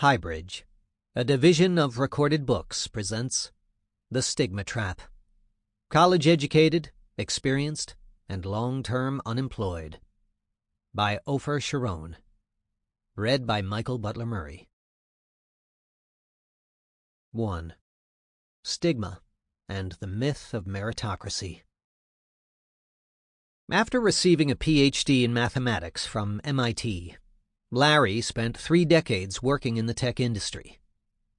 HighBridge, a division of Recorded Books, presents The Stigma Trap. College-educated, experienced, and long-term unemployed. By Ofer Sharone. Read by Michael Butler Murray. 1. Stigma and the Myth of Meritocracy. After receiving a Ph.D. in mathematics from MIT, Larry spent 3 decades working in the tech industry,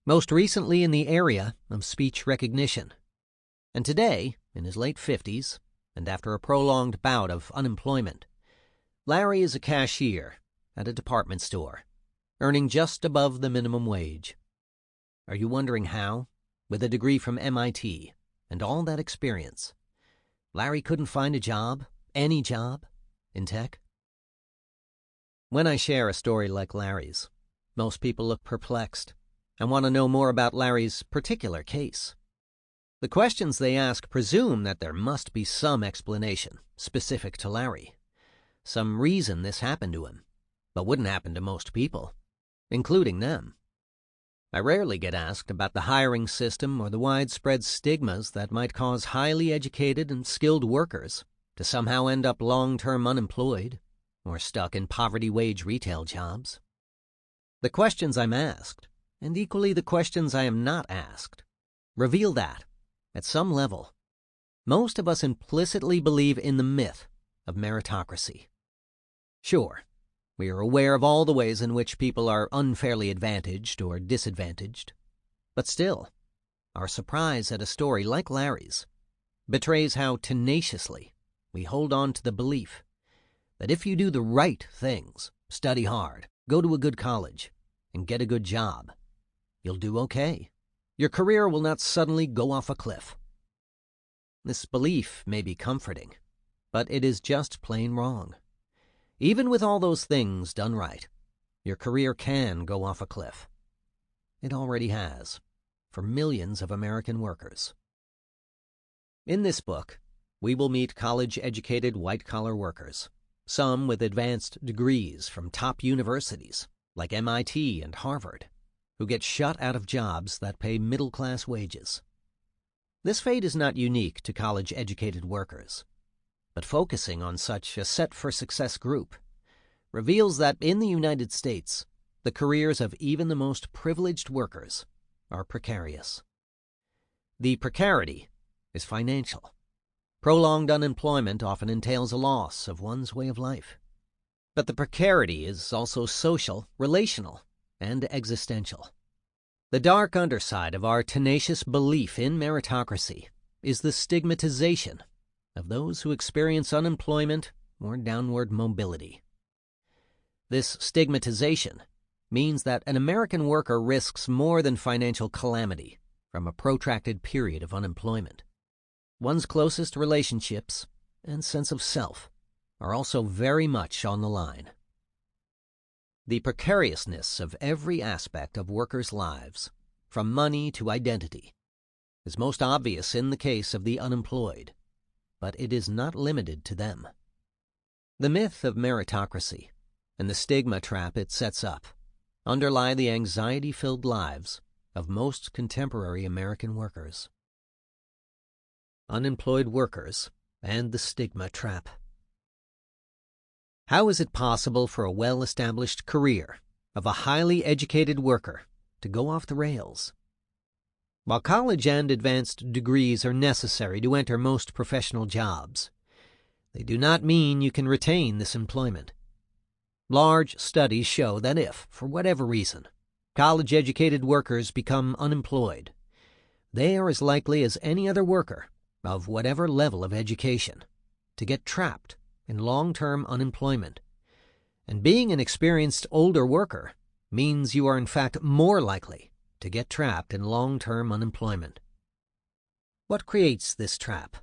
most recently in the area of speech recognition. And today, in his late 50s, and after a prolonged bout of unemployment, Larry is a cashier at a department store, earning just above the minimum wage. Are you wondering how, with a degree from MIT and all that experience, Larry couldn't find a job, any job, in tech? When I share a story like Larry's, most people look perplexed and want to know more about Larry's particular case. The questions they ask presume that there must be some explanation specific to Larry, some reason this happened to him, but wouldn't happen to most people, including them. I rarely get asked about the hiring system or the widespread stigmas that might cause highly educated and skilled workers to somehow end up long-term unemployed or stuck in poverty-wage retail jobs. The questions I'm asked, and equally the questions I am not asked, reveal that, at some level, most of us implicitly believe in the myth of meritocracy. Sure, we are aware of all the ways in which people are unfairly advantaged or disadvantaged, but still, our surprise at a story like Larry's betrays how tenaciously we hold on to the belief that if you do the right things, study hard, go to a good college, and get a good job, you'll do okay. Your career will not suddenly go off a cliff. This belief may be comforting, but it is just plain wrong. Even with all those things done right, your career can go off a cliff. It already has, for millions of American workers. In this book, we will meet college-educated white-collar workers, some with advanced degrees from top universities like MIT and Harvard, who get shut out of jobs that pay middle-class wages. This fate is not unique to college-educated workers, but focusing on such a set-for-success group reveals that in the United States, the careers of even the most privileged workers are precarious. The precarity is financial. Prolonged unemployment often entails a loss of one's way of life. But the precarity is also social, relational, and existential. The dark underside of our tenacious belief in meritocracy is the stigmatization of those who experience unemployment or downward mobility. This stigmatization means that an American worker risks more than financial calamity from a protracted period of unemployment. One's closest relationships and sense of self are also very much on the line. The precariousness of every aspect of workers' lives, from money to identity, is most obvious in the case of the unemployed, but it is not limited to them. The myth of meritocracy and the stigma trap it sets up underlie the anxiety-filled lives of most contemporary American workers. Unemployed workers and the stigma trap. How is it possible for a well-established career of a highly educated worker to go off the rails? While college and advanced degrees are necessary to enter most professional jobs, they do not mean you can retain this employment. Large studies show that if, for whatever reason, college-educated workers become unemployed, they are as likely as any other worker of whatever level of education to get trapped in long-term unemployment. And being an experienced older worker means you are in fact more likely to get trapped in long-term unemployment. What creates this trap?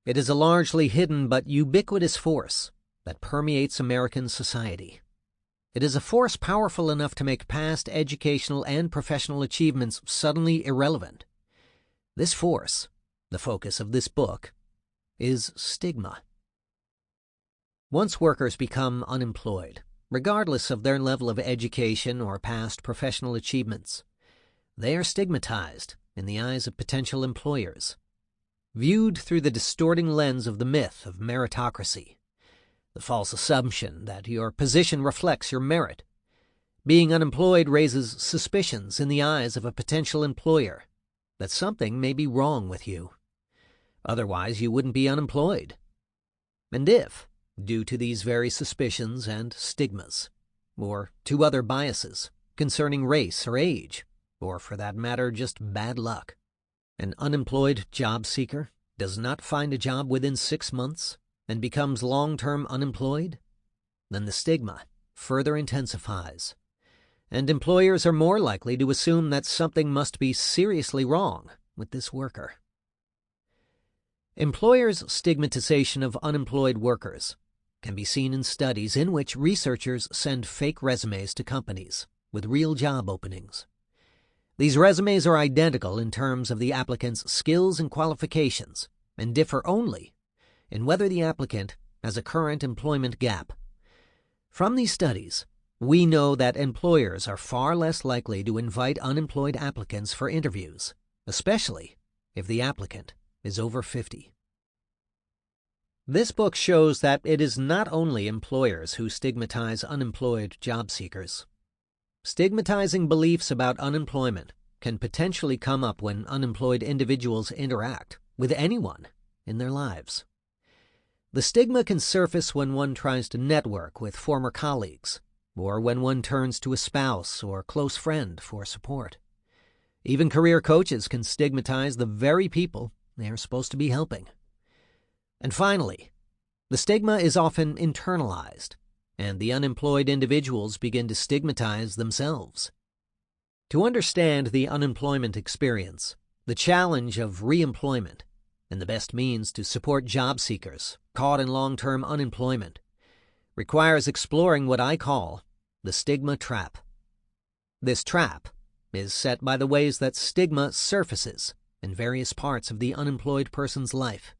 It is a largely hidden but ubiquitous force that permeates American society. It is a force powerful enough to make past educational and professional achievements suddenly irrelevant. This force, the focus of this book, is stigma. Once workers become unemployed, regardless of their level of education or past professional achievements. They are stigmatized in the eyes of potential employers, viewed through the distorting lens of the myth of meritocracy, the false assumption that your position reflects your merit. Being unemployed raises suspicions in the eyes of a potential employer that something may be wrong with you. Otherwise, you wouldn't be unemployed. And if, due to these very suspicions and stigmas, or to other biases concerning race or age, or for that matter, just bad luck, an unemployed job seeker does not find a job within 6 months and becomes long-term unemployed, then the stigma further intensifies, and employers are more likely to assume that something must be seriously wrong with this worker. Employers' stigmatization of unemployed workers can be seen in studies in which researchers send fake resumes to companies with real job openings. These resumes are identical in terms of the applicant's skills and qualifications and differ only in whether the applicant has a current employment gap. From these studies, we know that employers are far less likely to invite unemployed applicants for interviews, especially if the applicant is over 50. This book shows that it is not only employers who stigmatize unemployed job seekers. Stigmatizing beliefs about unemployment can potentially come up when unemployed individuals interact with anyone in their lives. The stigma can surface when one tries to network with former colleagues, or when one turns to a spouse or close friend for support. Even career coaches can stigmatize the very people they are supposed to be helping. And finally, the stigma is often internalized, and the unemployed individuals begin to stigmatize themselves. To understand the unemployment experience, the challenge of reemployment, and the best means to support job seekers caught in long-term unemployment requires exploring what I call the stigma trap. This trap is set by the ways that stigma surfaces in various parts of the unemployed person's life,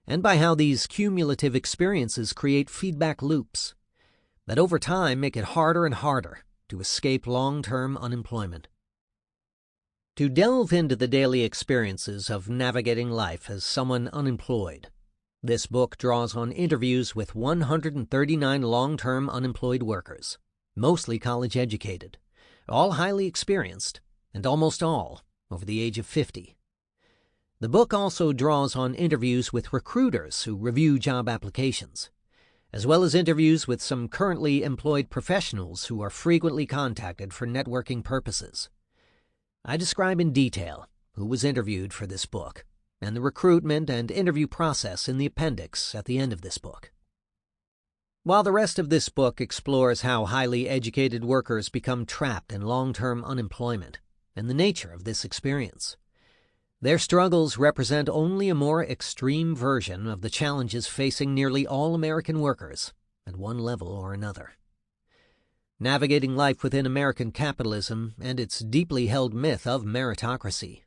and by how these cumulative experiences create feedback loops that over time make it harder and harder to escape long-term unemployment. To delve into the daily experiences of navigating life as someone unemployed, this book draws on interviews with 139 long-term unemployed workers, mostly college-educated, all highly experienced, and almost all over the age of 50. The book also draws on interviews with recruiters who review job applications, as well as interviews with some currently employed professionals who are frequently contacted for networking purposes. I describe in detail who was interviewed for this book and the recruitment and interview process in the appendix at the end of this book. While the rest of this book explores how highly educated workers become trapped in long-term unemployment and the nature of this experience, their struggles represent only a more extreme version of the challenges facing nearly all American workers at one level or another. Navigating life within American capitalism and its deeply held myth of meritocracy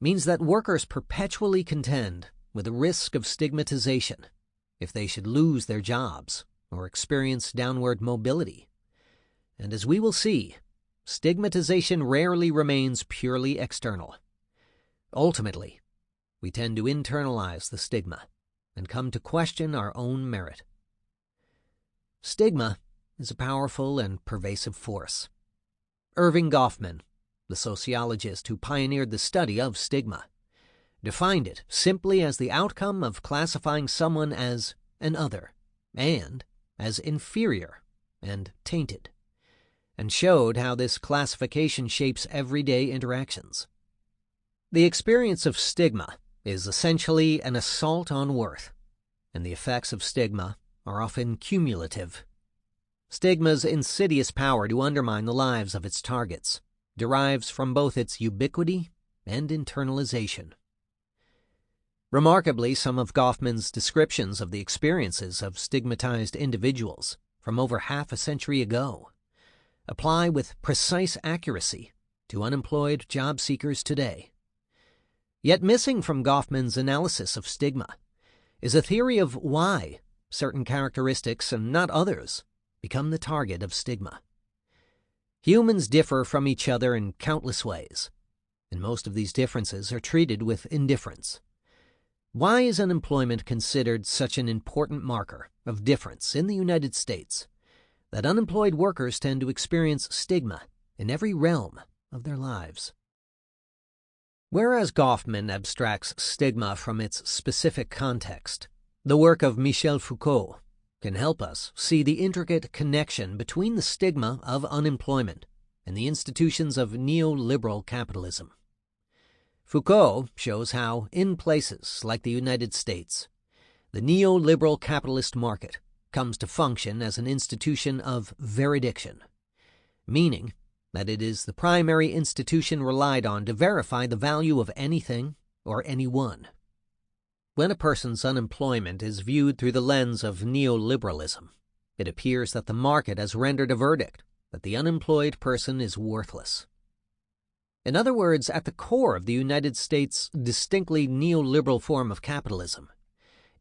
means that workers perpetually contend with the risk of stigmatization if they should lose their jobs or experience downward mobility. And as we will see, stigmatization rarely remains purely external. Ultimately, we tend to internalize the stigma and come to question our own merit. Stigma is a powerful and pervasive force. Irving Goffman, the sociologist who pioneered the study of stigma, defined it simply as the outcome of classifying someone as an other and as inferior and tainted, and showed how this classification shapes everyday interactions. The experience of stigma is essentially an assault on worth, and the effects of stigma are often cumulative. Stigma's insidious power to undermine the lives of its targets derives from both its ubiquity and internalization. Remarkably, some of Goffman's descriptions of the experiences of stigmatized individuals from over half a century ago apply with precise accuracy to unemployed job seekers today. Yet missing from Goffman's analysis of stigma is a theory of why certain characteristics and not others become the target of stigma. Humans differ from each other in countless ways, and most of these differences are treated with indifference. Why is unemployment considered such an important marker of difference in the United States that unemployed workers tend to experience stigma in every realm of their lives? Whereas Goffman abstracts stigma from its specific context, the work of Michel Foucault can help us see the intricate connection between the stigma of unemployment and the institutions of neoliberal capitalism. Foucault shows how, in places like the United States, the neoliberal capitalist market comes to function as an institution of veridiction, meaning that it is the primary institution relied on to verify the value of anything or anyone. When a person's unemployment is viewed through the lens of neoliberalism, it appears that the market has rendered a verdict that the unemployed person is worthless. In other words, at the core of the United States' distinctly neoliberal form of capitalism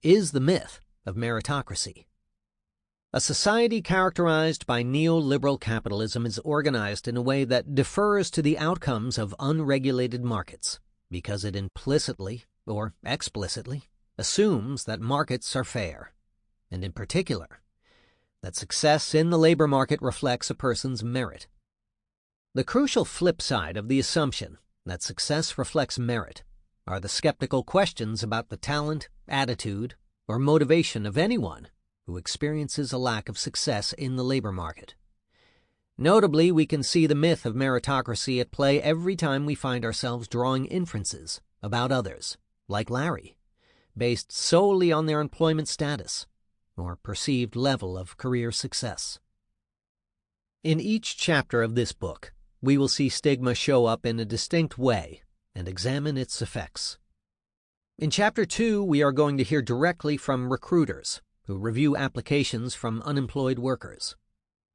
is the myth of meritocracy. A society characterized by neoliberal capitalism is organized in a way that defers to the outcomes of unregulated markets because it implicitly or explicitly assumes that markets are fair, and in particular, that success in the labor market reflects a person's merit. The crucial flip side of the assumption that success reflects merit are the skeptical questions about the talent, attitude, or motivation of anyone who experiences a lack of success in the labor market. Notably, we can see the myth of meritocracy at play every time we find ourselves drawing inferences about others, like Larry, based solely on their employment status or perceived level of career success. In each chapter of this book, we will see stigma show up in a distinct way and examine its effects. In Chapter 2, we are going to hear directly from recruiters who review applications from unemployed workers,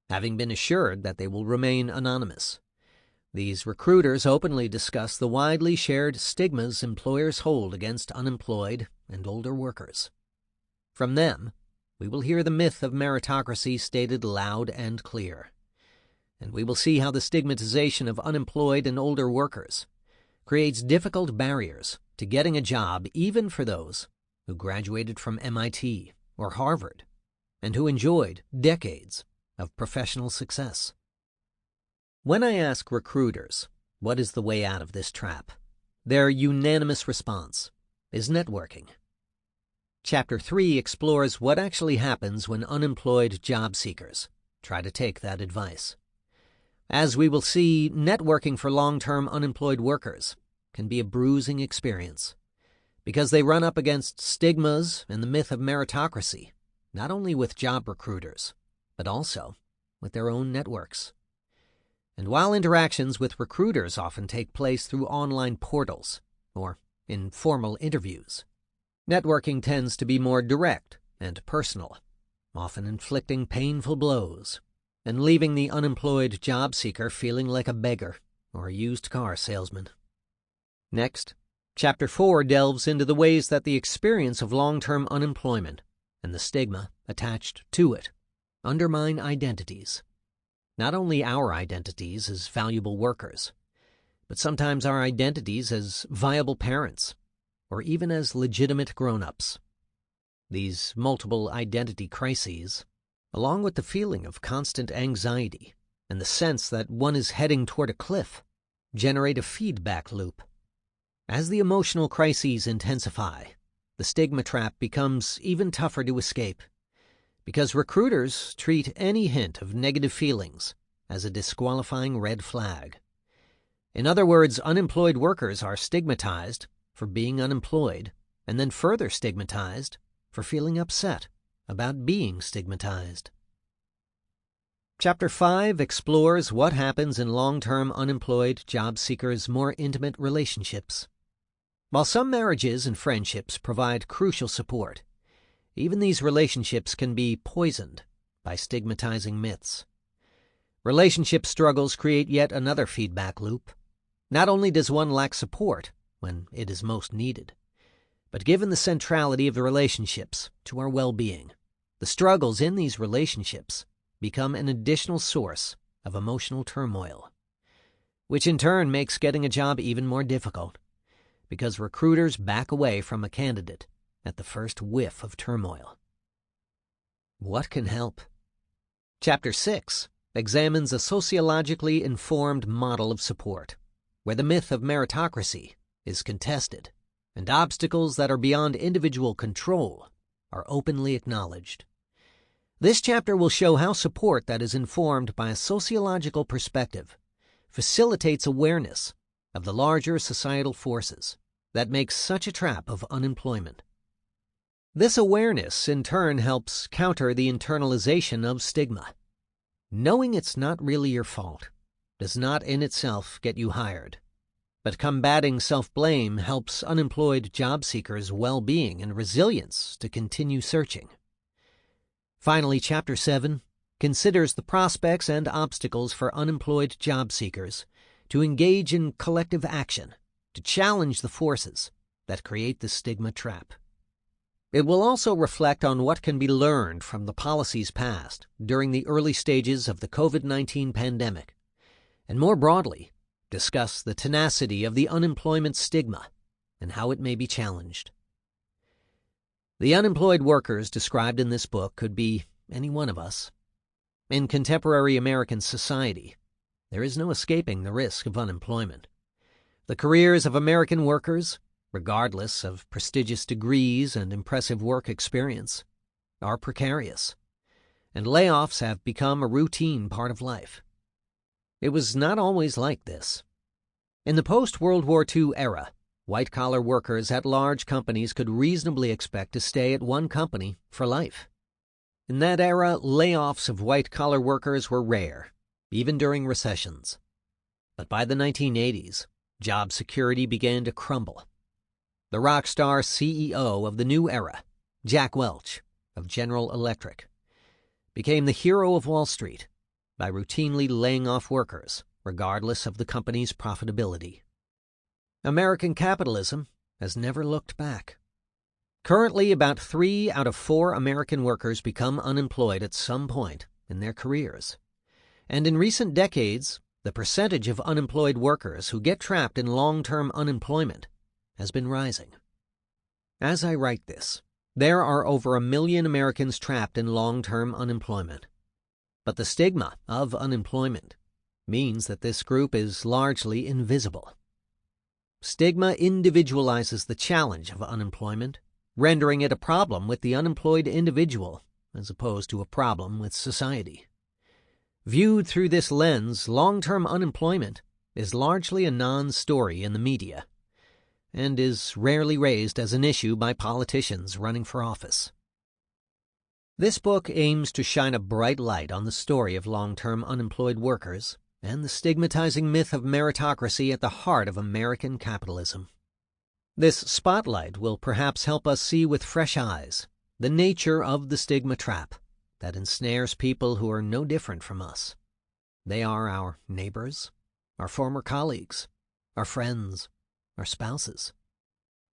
having been assured that they will remain anonymous. These recruiters openly discuss the widely shared stigmas employers hold against unemployed and older workers. From them, we will hear the myth of meritocracy stated loud and clear, and we will see how the stigmatization of unemployed and older workers creates difficult barriers to getting a job even for those who graduated from MIT or Harvard and who enjoyed decades of professional success. When I ask recruiters what is the way out of this trap, their unanimous response is networking. Chapter 3 explores what actually happens when unemployed job seekers try to take that advice. As we will see, networking for long-term unemployed workers can be a bruising experience because they run up against stigmas and the myth of meritocracy, not only with job recruiters, but also with their own networks. And while interactions with recruiters often take place through online portals or informal interviews, networking tends to be more direct and personal, often inflicting painful blows and leaving the unemployed job seeker feeling like a beggar or a used car salesman. Next, Chapter 4 delves into the ways that the experience of long-term unemployment and the stigma attached to it undermine identities. Not only our identities as valuable workers, but sometimes our identities as viable parents or even as legitimate grown-ups. These multiple identity crises, along with the feeling of constant anxiety and the sense that one is heading toward a cliff, generate a feedback loop. As the emotional crises intensify, the stigma trap becomes even tougher to escape, because recruiters treat any hint of negative feelings as a disqualifying red flag. In other words, unemployed workers are stigmatized for being unemployed, and then further stigmatized for feeling upset about being stigmatized. Chapter 5 explores what happens in long-term unemployed job seekers' more intimate relationships. While some marriages and friendships provide crucial support, even these relationships can be poisoned by stigmatizing myths. Relationship struggles create yet another feedback loop. Not only does one lack support when it is most needed, but given the centrality of the relationships to our well-being, the struggles in these relationships become an additional source of emotional turmoil, which in turn makes getting a job even more difficult because recruiters back away from a candidate at the first whiff of turmoil. What can help? Chapter 6 examines a sociologically informed model of support, where the myth of meritocracy is contested and obstacles that are beyond individual control are openly acknowledged. This chapter will show how support that is informed by a sociological perspective facilitates awareness of the larger societal forces that make such a trap of unemployment. This awareness, in turn, helps counter the internalization of stigma. Knowing it's not really your fault does not in itself get you hired, but combating self-blame helps unemployed job seekers' well-being and resilience to continue searching. Finally, Chapter 7 considers the prospects and obstacles for unemployed job seekers to engage in collective action to challenge the forces that create the stigma trap. It will also reflect on what can be learned from the policies passed during the early stages of the COVID-19 pandemic, and more broadly, discuss the tenacity of the unemployment stigma and how it may be challenged. The unemployed workers described in this book could be any one of us. In contemporary American society, there is no escaping the risk of unemployment. The careers of American workers, regardless of prestigious degrees and impressive work experience, are precarious, and layoffs have become a routine part of life. It was not always like this. In the post-World War II era, white-collar workers at large companies could reasonably expect to stay at one company for life. In that era, layoffs of white-collar workers were rare, even during recessions. But by the 1980s, job security began to crumble. The rock star CEO of the new era, Jack Welch of General Electric, became the hero of Wall Street by routinely laying off workers, regardless of the company's profitability. American capitalism has never looked back. Currently, about 3 out of 4 American workers become unemployed at some point in their careers. And in recent decades, the percentage of unemployed workers who get trapped in long-term unemployment has been rising. As I write this, there are over 1 million Americans trapped in long-term unemployment. But the stigma of unemployment means that this group is largely invisible. Stigma individualizes the challenge of unemployment, rendering it a problem with the unemployed individual as opposed to a problem with society. Viewed through this lens, long-term unemployment is largely a non-story in the media and is rarely raised as an issue by politicians running for office. This book aims to shine a bright light on the story of long-term unemployed workers and the stigmatizing myth of meritocracy at the heart of American capitalism. This spotlight will perhaps help us see with fresh eyes the nature of the stigma trap that ensnares people who are no different from us. They are our neighbors, our former colleagues, our friends, our spouses,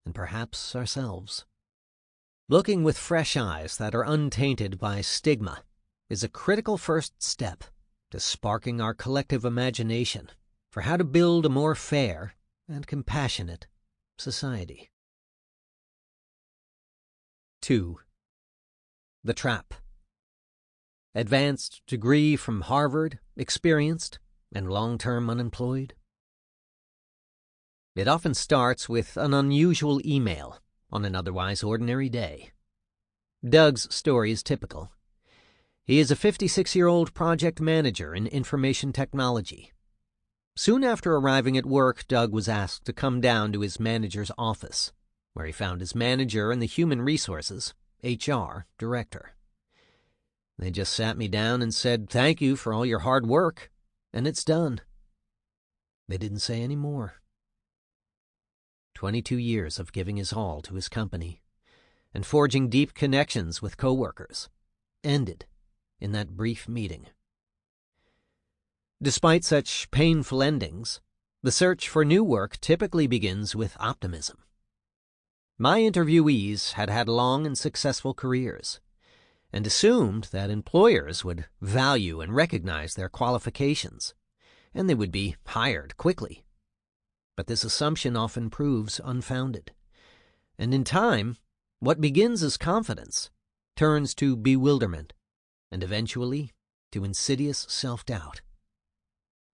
and perhaps ourselves. Looking with fresh eyes that are untainted by stigma is a critical first step to sparking our collective imagination for how to build a more fair and compassionate society. 2. The Trap. Advanced degree from Harvard, experienced, and long-term unemployed. It often starts with an unusual email on an otherwise ordinary day. Doug's story is typical. He is a 56-year-old project manager in information technology. Soon after arriving at work, Doug was asked to come down to his manager's office, where he found his manager and the human resources, HR, director. They just sat me down and said, "Thank you for all your hard work, and it's done." They didn't say any more. 22 years of giving his all to his company and forging deep connections with coworkers ended in that brief meeting. Despite such painful endings, the search for new work typically begins with optimism. My interviewees had had long and successful careers, and assumed that employers would value and recognize their qualifications, and they would be hired quickly. But this assumption often proves unfounded. And in time, what begins as confidence turns to bewilderment, and eventually to insidious self-doubt.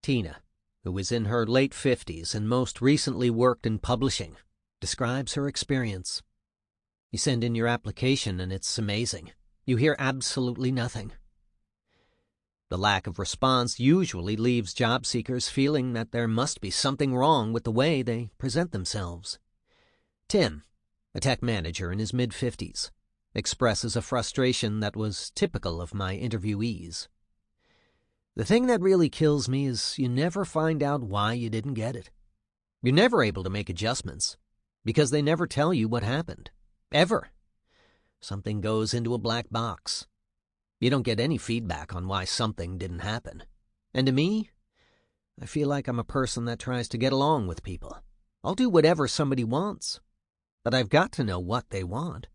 Tina, who is in her late 50s and most recently worked in publishing, describes her experience. You send in your application and it's amazing. You hear absolutely nothing. The lack of response usually leaves job seekers feeling that there must be something wrong with the way they present themselves. Tim, a tech manager in his mid-50s, expresses a frustration that was typical of my interviewees. The thing that really kills me is you never find out why you didn't get it. You're never able to make adjustments because they never tell you what happened. Ever. Something goes into a black box. You don't get any feedback on why something didn't happen. And to me, I feel like I'm a person that tries to get along with people. I'll do whatever somebody wants, but I've got to know what they want.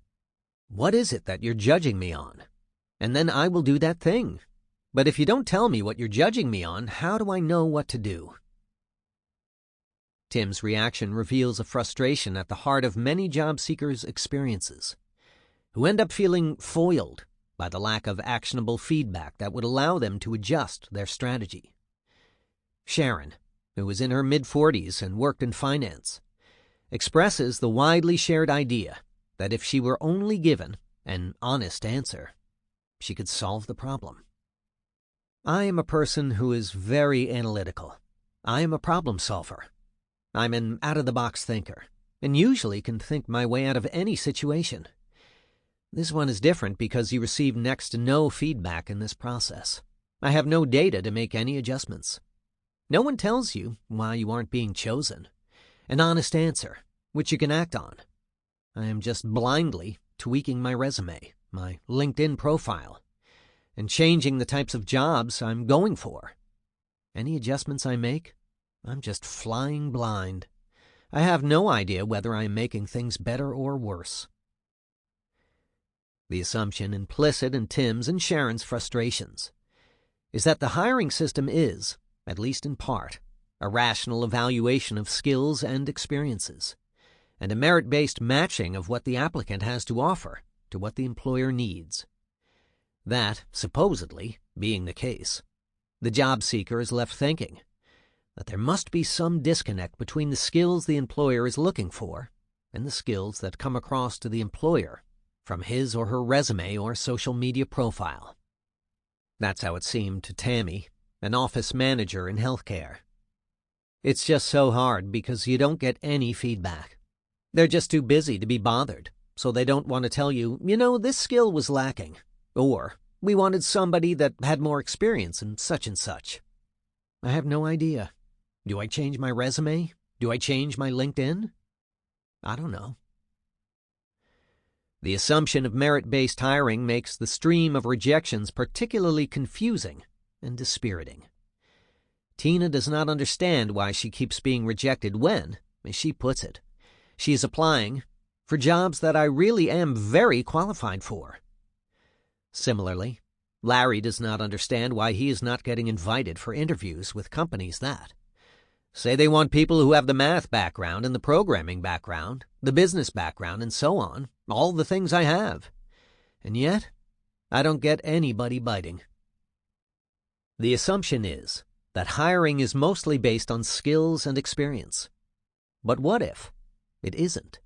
What is it that you're judging me on? And then I will do that thing. But if you don't tell me what you're judging me on, how do I know what to do? Tim's reaction reveals a frustration at the heart of many job seekers' experiences, who end up feeling foiled by the lack of actionable feedback that would allow them to adjust their strategy. Sharon, who is in her mid-40s and worked in finance, expresses the widely shared idea that if she were only given an honest answer, she could solve the problem. I am a person who is very analytical. I am a problem solver. I'm an out-of-the-box thinker, and usually can think my way out of any situation. This one is different because you receive next to no feedback in this process. I have no data to make any adjustments. No one tells you why you aren't being chosen. An honest answer, which you can act on. I am just blindly tweaking my resume, my LinkedIn profile, and changing the types of jobs I'm going for. Any adjustments I make, I'm just flying blind. I have no idea whether I am making things better or worse. The assumption implicit in Tim's and Sharon's frustrations is that the hiring system is, at least in part, a rational evaluation of skills and experiences, and a merit-based matching of what the applicant has to offer to what the employer needs. That, supposedly, being the case, the job seeker is left thinking that there must be some disconnect between the skills the employer is looking for and the skills that come across to the employer from his or her resume or social media profile. That's how it seemed to Tammy, an office manager in healthcare. It's just so hard because you don't get any feedback. They're just too busy to be bothered, so they don't want to tell you, this skill was lacking, or we wanted somebody that had more experience in such and such. I have no idea. Do I change my resume? Do I change my LinkedIn? I don't know. The assumption of merit-based hiring makes the stream of rejections particularly confusing and dispiriting. Tina does not understand why she keeps being rejected when, as she puts it, she is applying for jobs that I really am very qualified for. Similarly, Larry does not understand why he is not getting invited for interviews with companies that say they want people who have the math background and the programming background, the business background, and so on, all the things I have. And yet, I don't get anybody biting. The assumption is that hiring is mostly based on skills and experience. But what if it isn't?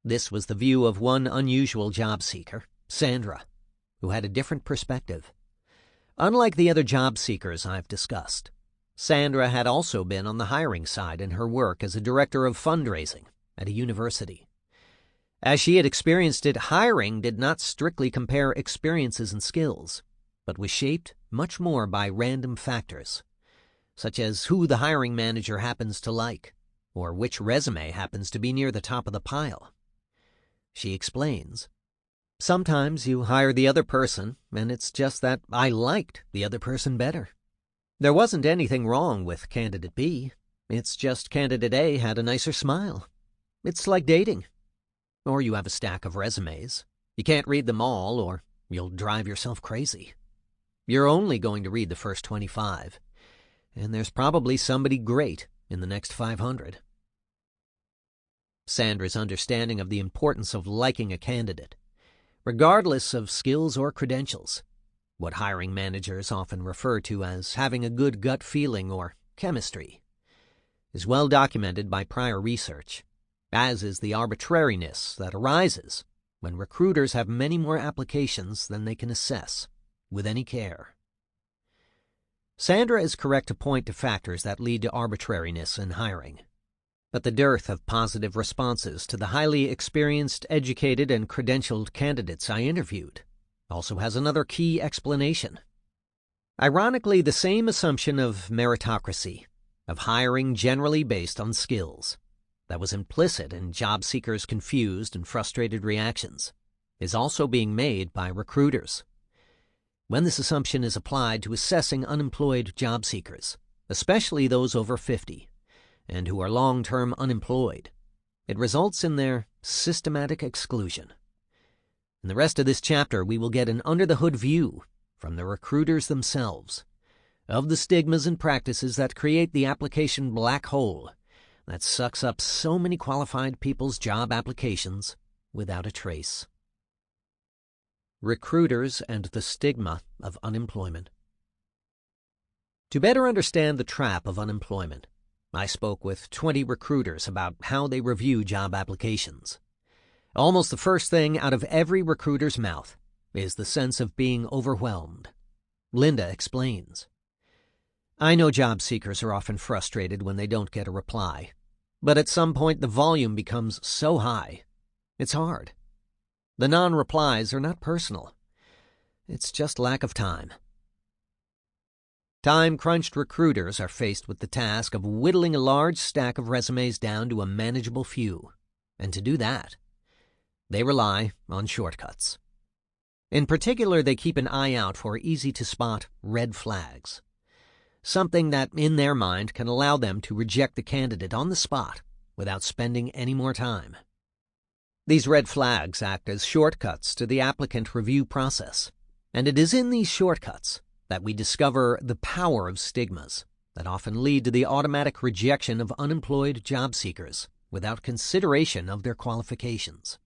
This was the view of one unusual job seeker, Sandra, who had a different perspective. Unlike the other job seekers I've discussed, Sandra had also been on the hiring side in her work as a director of fundraising at a university. As she had experienced it, hiring did not strictly compare experiences and skills, but was shaped much more by random factors, such as who the hiring manager happens to like, or which resume happens to be near the top of the pile. She explains, "Sometimes you hire the other person, and it's just that I liked the other person better. There wasn't anything wrong with candidate B. It's just candidate A had a nicer smile. It's like dating. Or you have a stack of resumes. You can't read them all, or you'll drive yourself crazy. You're only going to read the first 25, and there's probably somebody great in the next 500. Sandra's understanding of the importance of liking a candidate, regardless of skills or credentials, what hiring managers often refer to as having a good gut feeling or chemistry, is well documented by prior research, as is the arbitrariness that arises when recruiters have many more applications than they can assess with any care. Sandra is correct to point to factors that lead to arbitrariness in hiring. But the dearth of positive responses to the highly experienced, educated, and credentialed candidates I interviewed also has another key explanation. Ironically, the same assumption of meritocracy, of hiring generally based on skills, that was implicit in job seekers' confused and frustrated reactions, is also being made by recruiters. When this assumption is applied to assessing unemployed job seekers, especially those over 50, and who are long-term unemployed, it results in their systematic exclusion. In the rest of this chapter, we will get an under-the-hood view from the recruiters themselves of the stigmas and practices that create the application black hole that sucks up so many qualified people's job applications without a trace. Recruiters and the stigma of unemployment. To better understand the trap of unemployment, I spoke with 20 recruiters about how they review job applications. Almost the first thing out of every recruiter's mouth is the sense of being overwhelmed. Linda explains. I know job seekers are often frustrated when they don't get a reply, but at some point the volume becomes so high, it's hard. The non-replies are not personal. It's just lack of time. Time-crunched recruiters are faced with the task of whittling a large stack of resumes down to a manageable few, and to do that, they rely on shortcuts. In particular, they keep an eye out for easy-to-spot red flags, something that, in their mind, can allow them to reject the candidate on the spot without spending any more time. These red flags act as shortcuts to the applicant review process, and it is in these shortcuts that we discover the power of stigmas that often lead to the automatic rejection of unemployed job seekers without consideration of their qualifications.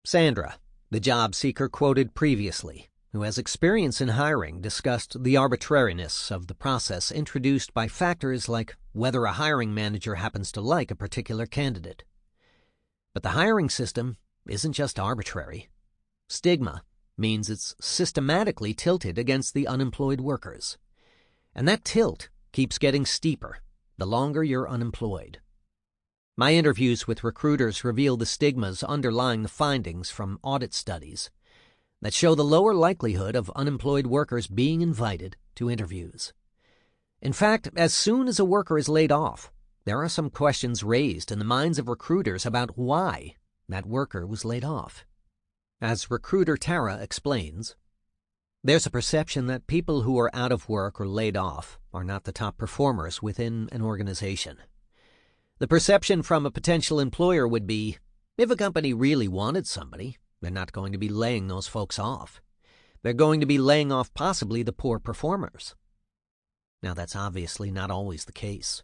Sandra, the job seeker quoted previously, who has experience in hiring, discussed the arbitrariness of the process introduced by factors like whether a hiring manager happens to like a particular candidate. But the hiring system isn't just arbitrary. Stigma means it's systematically tilted against the unemployed workers. And that tilt keeps getting steeper the longer you're unemployed. My interviews with recruiters reveal the stigmas underlying the findings from audit studies that show the lower likelihood of unemployed workers being invited to interviews. In fact, as soon as a worker is laid off, there are some questions raised in the minds of recruiters about why that worker was laid off. As recruiter Tara explains, there's a perception that people who are out of work or laid off are not the top performers within an organization. The perception from a potential employer would be, if a company really wanted somebody, they're not going to be laying those folks off. They're going to be laying off possibly the poor performers. Now, that's obviously not always the case.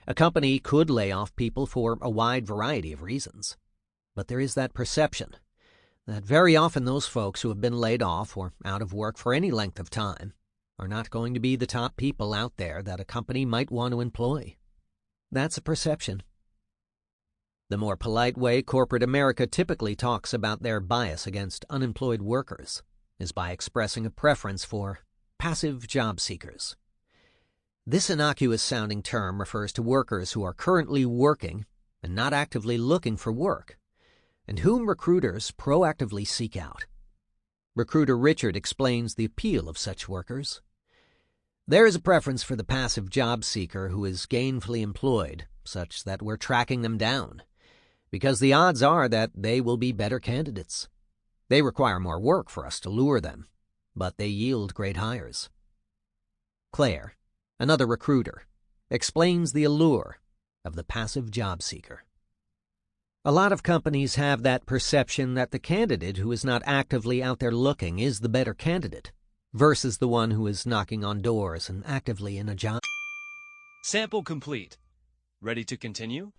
A company could lay off people for a wide variety of reasons. But there is that perception that very often those folks who have been laid off or out of work for any length of time are not going to be the top people out there that a company might want to employ. That's a perception. The more polite way corporate America typically talks about their bias against unemployed workers is by expressing a preference for passive job seekers. This innocuous-sounding term refers to workers who are currently working and not actively looking for work, and whom recruiters proactively seek out. Recruiter Richard explains the appeal of such workers. There is a preference for the passive job seeker who is gainfully employed, such that we're tracking them down, because the odds are that they will be better candidates. They require more work for us to lure them, but they yield great hires. Claire, another recruiter, explains the allure of the passive job seeker. A lot of companies have that perception that the candidate who is not actively out there looking is the better candidate, versus the one who is knocking on doors and actively in a job. Sample complete. Ready to continue?